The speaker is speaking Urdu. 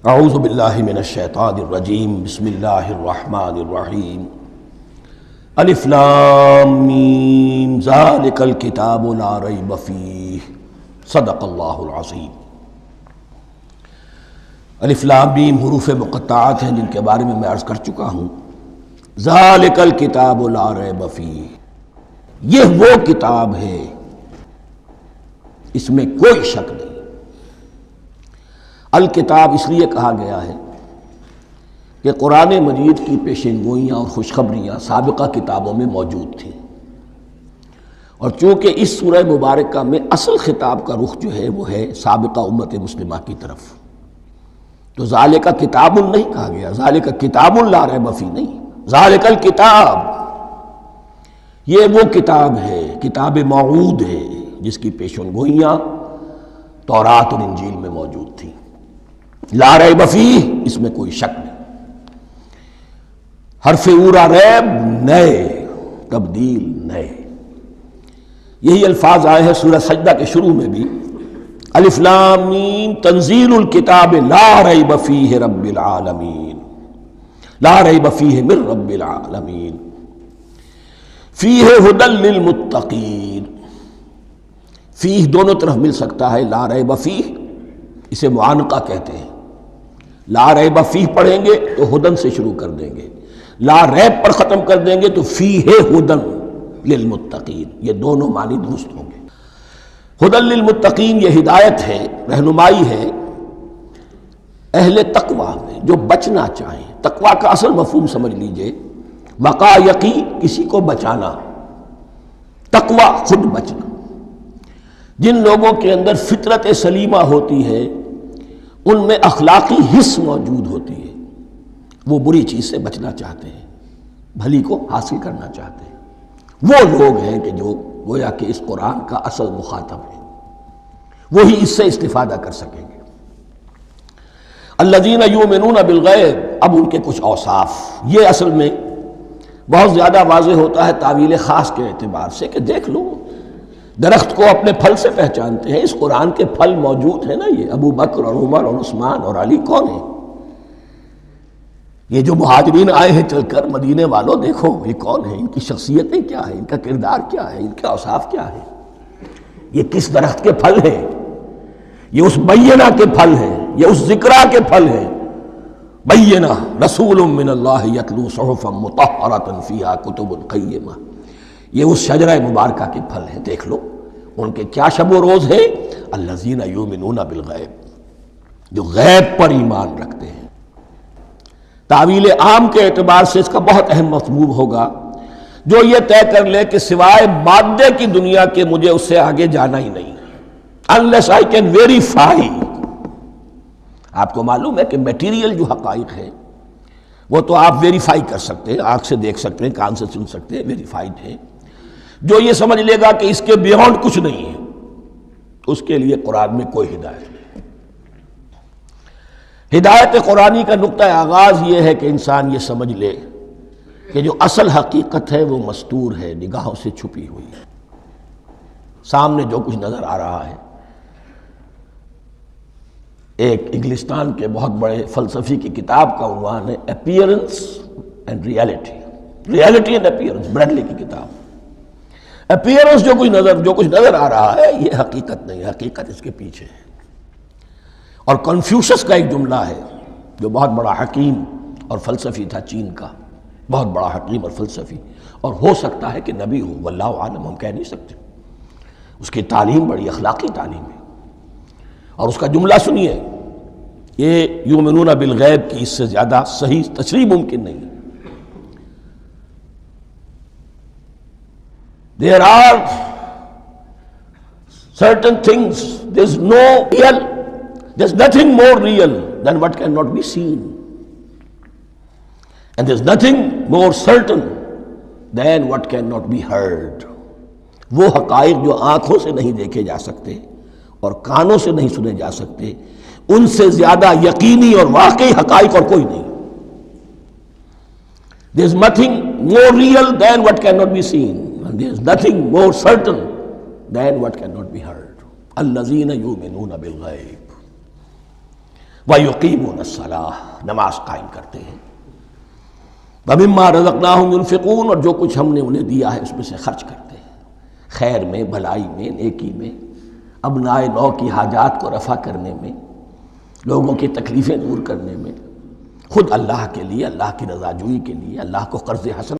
اعوذ باللہ من الشیطان الرجیم بسم اللہ الرحمن الرحیم الف لام میم ذالک الکتاب لا ریب فیہ صدق اللہ العظیم۔ الف لام میم حروف مقطعات ہیں جن کے بارے میں عرض کر چکا ہوں۔ ذالک الکتاب لا ریب فیہ، یہ وہ کتاب ہے اس میں کوئی شک نہیں۔ الکتاب اس لیے کہا گیا ہے کہ قرآن مجید کی پیشین گوئیاں اور خوشخبریاں سابقہ کتابوں میں موجود تھیں، اور چونکہ اس سورہ مبارکہ میں اصل خطاب کا رخ جو ہے وہ ہے سابقہ امت مسلمہ کی طرف، تو ذالک کتاب نہیں کہا گیا، ذالک کتاب لا ریب فیہ نہیں، ذالک الکتاب یہ وہ کتاب ہے، کتاب موعود ہے جس کی پیشین گوئیاں تورات اور انجیل میں موجود تھیں۔ لا ریب فیہ، اس میں کوئی شک نہیں۔ حرف اورا ریب نئے، تبدیل نئے، یہی الفاظ آئے ہیں سورہ سجدہ کے شروع میں بھی، الف لام میم تنزیل الکتاب لا ریب فیہ رب العالمین، لا ریب فیہ من رب العالمین، فیہ ھدی للمتقین۔ فیہ دونوں طرف مل سکتا ہے، لا ریب فیہ اسے معانقہ کہتے ہیں، لا ریب فیہ پڑھیں گے تو ہدن سے شروع کر دیں گے، لا ریب پر ختم کر دیں گے تو فیہ ہدن للمتقین، یہ دونوں معنی درست ہوں گے۔ ہدن للمتقین یہ ہدایت ہے، رہنمائی ہے اہل تقویٰ میں جو بچنا چاہیں۔ تقویٰ کا اصل مفہوم سمجھ لیجئے، وقا یقی کسی کو بچانا، تقویٰ خود بچنا۔ جن لوگوں کے اندر فطرت سلیمہ ہوتی ہے ان میں اخلاقی حس موجود ہوتی ہے، وہ بری چیز سے بچنا چاہتے ہیں، بھلی کو حاصل کرنا چاہتے ہیں، وہ لوگ ہیں کہ جو گویا کہ اس قرآن کا اصل مخاطب ہے، وہی اس سے استفادہ کر سکیں گے۔ الذین یؤمنون بالغیب، اب ان کے کچھ اوصاف، یہ اصل میں بہت زیادہ واضح ہوتا ہے تعویل خاص کے اعتبار سے کہ دیکھ لو درخت کو اپنے پھل سے پہچانتے ہیں، اس قرآن کے پھل موجود ہیں نا، یہ ابو بکر اور عمر اور عثمان اور علی کون ہیں؟ یہ جو مہاجرین آئے ہیں چل کر، مدینے والوں دیکھو یہ کون ہیں، ان کی شخصیتیں کیا ہیں، ان کا کردار کیا ہے، ان کے اوصاف کیا ہے، یہ کس درخت کے پھل ہیں، یہ اس بینہ کے پھل ہیں، یہ اس ذکرہ کے پھل ہیں۔ بینہ رسول من اللہ یتلو صحفا مطہرۃ فیہا کتب قیمہ، یہ اس شجرہ مبارکہ کے پھل ہیں، دیکھ لو ان کے کیا شب و روز ہے۔ الذین یؤمنون بالغیب، جو غیب پر ایمان رکھتے ہیں۔ تعویل عام کے اعتبار سے اس کا بہت اہم مفہوم ہوگا، جو یہ طے کر لے کہ سوائے مادے کی دنیا کے مجھے اس سے آگے جانا ہی نہیں، unless I can verify۔ آپ کو معلوم ہے کہ میٹیریل جو حقائق ہے وہ تو آپ ویریفائی کر سکتے ہیں، آنکھ سے دیکھ سکتے ہیں، کان سے سن سکتے ہیں، ویریفائڈ ہے۔ جو یہ سمجھ لے گا کہ اس کے بیونڈ کچھ نہیں ہے تو اس کے لیے قرآن میں کوئی ہدایت نہیں۔ ہدایت قرآنی کا نقطہ آغاز یہ ہے کہ انسان یہ سمجھ لے کہ جو اصل حقیقت ہے وہ مستور ہے، نگاہوں سے چھپی ہوئی ہے، سامنے جو کچھ نظر آ رہا ہے۔ ایک انگلستان کے بہت بڑے فلسفی کی کتاب کا عنوان ہے appearance and reality, reality and appearance, Bradley کی کتاب۔ اپیئرنس جو کچھ نظر آ رہا ہے یہ حقیقت نہیں، حقیقت اس کے پیچھے ہے۔ اور کنفیوشس کا ایک جملہ ہے جو بہت بڑا حکیم اور فلسفی تھا، چین کا بہت بڑا حکیم اور فلسفی، اور ہو سکتا ہے کہ نبی ہو، واللہ عالم، ہم کہہ نہیں سکتے۔ اس کی تعلیم بڑی اخلاقی تعلیم ہے، اور اس کا جملہ سنیے، یہ یؤمنون بالغیب کی اس سے زیادہ صحیح تشریح ممکن نہیں ہے۔ There are certain things, there's nothing more real than what cannot be seen, and there's nothing more certain than what cannot be heard۔ وہ حقائق جو آنکھوں سے نہیں دیکھے جا سکتے اور کانوں سے نہیں سنے جا سکتے، ان سے زیادہ یقینی اور واقعی حقائق اور کوئی نہیں۔ There's nothing more real than what cannot be seen, and there's nothing more certain than what cannot be heard۔ الذین یؤمنون بالغیب، وَيُقِيمُونَ الصَّلَاةَ، نماز قائم کرتے ہیں، وَمِمَّا رَزَقْنَاهُمْ يُنْفِقُونَ، اور جو کچھ ہم نے انہیں دیا ہے اس میں سے خرچ کرتے ہیں، خیر میں، بھلائی میں، نیکی میں، ابنائے نو کی حاجات کو رفع کرنے میں، لوگوں کی تکلیفیں دور کرنے میں، خود اللہ کے لیے، اللہ کی رضا جوئی کے لیے، اللہ کو قرض حسن